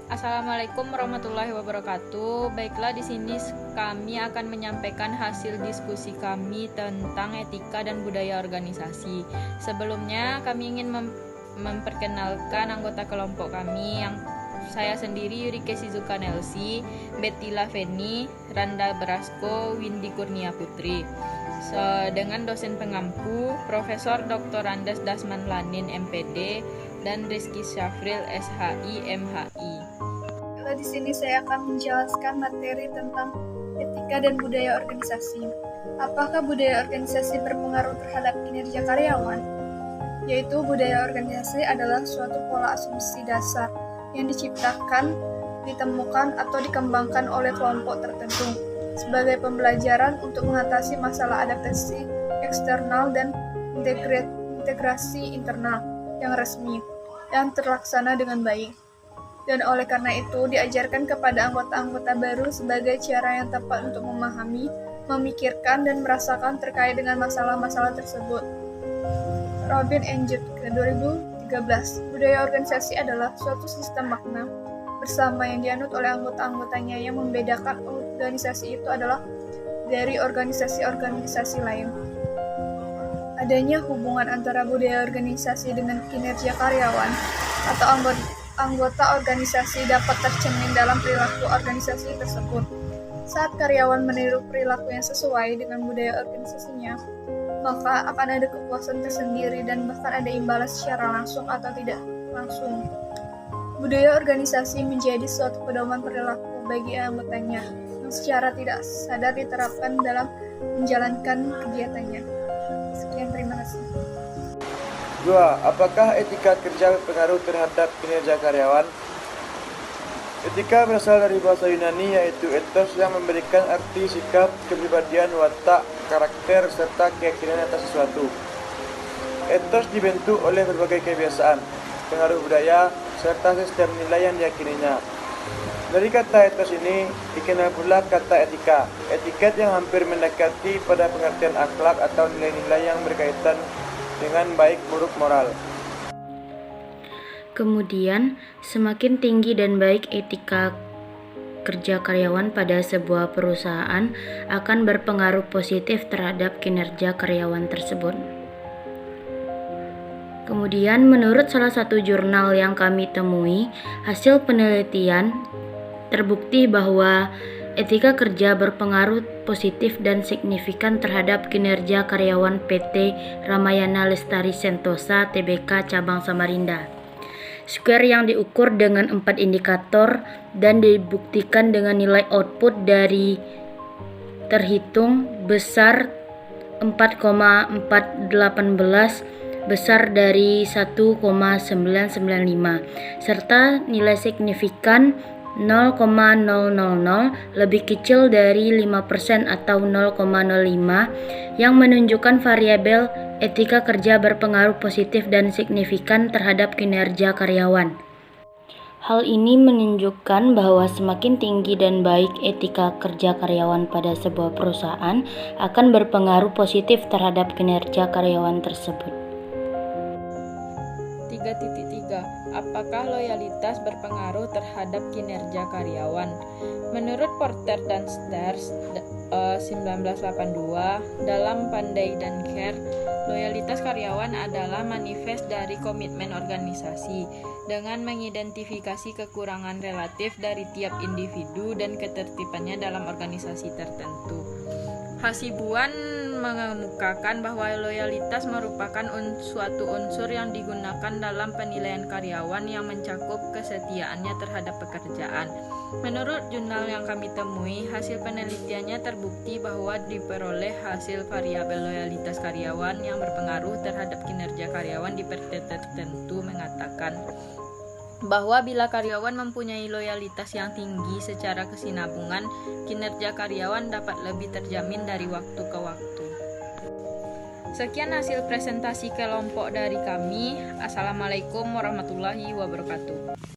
Assalamualaikum warahmatullahi wabarakatuh. Baiklah, di sini kami akan menyampaikan hasil diskusi kami tentang etika dan budaya organisasi. Sebelumnya, kami ingin memperkenalkan anggota kelompok kami yang saya sendiri Yurike Shizuka Nelsi, Betty Laveni, Randa Brasko, Windy Kurnia Putri. Dengan dosen pengampu Profesor Dr. Andes Dasman Lanin MPD dan Rizky Syafril SHI MHI. Di sini saya akan menjelaskan materi tentang etika dan budaya organisasi. Apakah budaya organisasi berpengaruh terhadap kinerja karyawan? Yaitu budaya organisasi adalah suatu pola asumsi dasar yang diciptakan, ditemukan, atau dikembangkan oleh kelompok tertentu sebagai pembelajaran untuk mengatasi masalah adaptasi eksternal dan integrasi internal yang resmi dan terlaksana dengan baik. Dan oleh karena itu diajarkan kepada anggota-anggota baru sebagai cara yang tepat untuk memahami, memikirkan, dan merasakan terkait dengan masalah-masalah tersebut. Robin Enjut, 2013. Budaya organisasi adalah suatu sistem makna bersama yang dianut oleh anggota-anggotanya yang membedakan organisasi itu adalah dari organisasi-organisasi lain. Adanya hubungan antara budaya organisasi dengan kinerja karyawan atau anggota organisasi dapat tercermin dalam perilaku organisasi tersebut. Saat karyawan meniru perilaku yang sesuai dengan budaya organisasinya, maka akan ada kepuasan tersendiri dan bahkan ada imbalan secara langsung atau tidak langsung. Budaya organisasi menjadi suatu pedoman perilaku bagi anggotanya yang secara tidak sadar diterapkan dalam menjalankan kegiatannya. Sekian, terima kasih. 2. Apakah etika kerja berpengaruh terhadap kinerja karyawan? Etika berasal dari bahasa Yunani yaitu ethos yang memberikan arti sikap, kepribadian, watak, karakter, serta keyakinan atas sesuatu. Ethos dibentuk oleh berbagai kebiasaan, pengaruh budaya, serta sistem nilai yang diyakininya. Dari kata ethos ini dikenal pula kata etika, etiket yang hampir mendekati pada pengertian akhlak atau nilai-nilai yang berkaitan dengan baik buruk moral. Kemudian, semakin tinggi dan baik etika kerja karyawan pada sebuah perusahaan akan berpengaruh positif terhadap kinerja karyawan tersebut. Kemudian, menurut salah satu jurnal yang kami temui, hasil penelitian terbukti bahwa etika kerja berpengaruh positif dan signifikan terhadap kinerja karyawan PT Ramayana Lestari Sentosa Tbk Cabang Samarinda. Square yang diukur dengan 4 indikator dan dibuktikan dengan nilai output dari terhitung besar 4,418 besar dari 1,995 serta nilai signifikan 0,000 lebih kecil dari 5% atau 0,05 yang menunjukkan variabel etika kerja berpengaruh positif dan signifikan terhadap kinerja karyawan. Hal ini menunjukkan bahwa semakin tinggi dan baik etika kerja karyawan pada sebuah perusahaan akan berpengaruh positif terhadap kinerja karyawan tersebut. 3.3. Apakah loyalitas berpengaruh terhadap kinerja karyawan? Menurut Porter dan Stairs 1982 dalam Pandai dan Care, loyalitas karyawan adalah manifest dari komitmen organisasi dengan mengidentifikasi kekurangan relatif dari tiap individu dan ketertibannya dalam organisasi tertentu. Hasibuan mengemukakan bahwa loyalitas merupakan suatu unsur yang digunakan dalam penilaian karyawan yang mencakup kesetiaannya terhadap pekerjaan. Menurut jurnal yang kami temui, hasil penelitiannya terbukti bahwa diperoleh hasil variabel loyalitas karyawan yang berpengaruh terhadap kinerja karyawan di PT tertentu mengatakan bahwa bila karyawan mempunyai loyalitas yang tinggi secara kesinambungan, kinerja karyawan dapat lebih terjamin dari waktu ke waktu. Sekian hasil presentasi kelompok dari kami. Assalamualaikum warahmatullahi wabarakatuh.